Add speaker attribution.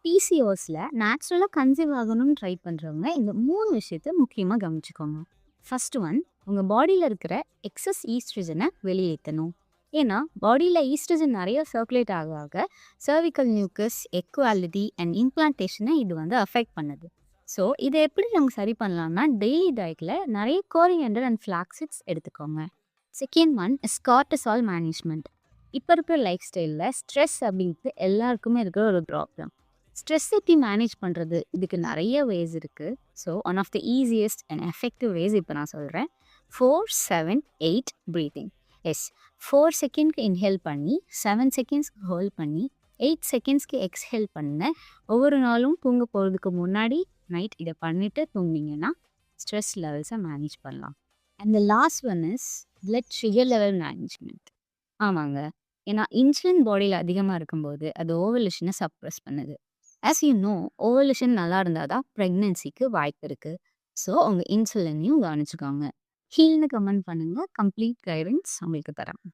Speaker 1: பிசிஓஸ்ல நேச்சுரலா கன்சீவ் ஆகணும்னு ட்ரை பண்றவங்க இந்த 3 விஷயத்த முக்கியமா கவனிச்சுக்கோங்க. ஃபர்ஸ்ட் ஒன், உங்க பாடியில இருக்கிற எக்ஸஸ் ஈஸ்ட்ரஜனை வெளியேற்றணும். ஏன்னா பாடியில ஈஸ்ட்ரஜன் நிறைய சர்க்குலேட் ஆக ஆக சர்விக்கல் நியூக்கஸ், எக்வாலிட்டி அண்ட் இம்ப்ளான்டேஷனை இது அஃபெக்ட் பண்ணுது. ஸோ இதை எப்படி நம்ம சரி பண்ணலாம்னா டெய்லி டயட்ல நிறைய கோரியண்டர் அண்ட் ஃபிளாக்ஸிட்ஸ் எடுத்துக்கோங்க. Second one is cortisol management. இப்போ இருக்கிற லைஃப் ஸ்டைலில் ஸ்ட்ரெஸ் அப்படின்ட்டு எல்லாருக்குமே இருக்கிற ஒரு ப்ராப்ளம். ஸ்ட்ரெஸ் எப்படி மேனேஜ் பண்ணுறது, இதுக்கு நிறைய வேஸ் இருக்குது. So one of the easiest and effective ways இப்போ நான் சொல்கிறேன். 4-7-8 ப்ரீத்திங். எஸ், 4 செகண்ட்க்கு இன்ஹேல் பண்ணி 7 செகண்ட்ஸ்க்கு ஹோல்ட் பண்ணி 8 செகண்ட்ஸ்க்கு எக்ஸ்ஹேல் பண்ண. ஒவ்வொரு நாளும் தூங்க போகிறதுக்கு முன்னாடி நைட் இதை பண்ணிவிட்டு தூங்கினீங்கன்னா ஸ்ட்ரெஸ் லெவல்ஸை மேனேஜ் பண்ணலாம். And the last one is blood sugar level management. ஆமாங்க, ஏன்னா இன்சுலின் பாடியில் அதிகமாக இருக்கும்போது அது ஓவலேஷனை சப்ரஸ் பண்ணுது. ஆஸ் யூ நோ, ஓவலேஷன் நல்லா இருந்தால் தான் ப்ரெக்னென்சிக்கு வாய்ப்பு இருக்குது. ஸோ உங்கள் இன்சுலினையும் கவனிச்சுக்கோங்க. ஹீல்னு கமெண்ட் பண்ணுங்கள், கம்ப்ளீட் கைடன்ஸ் உங்களுக்கு தரேன்.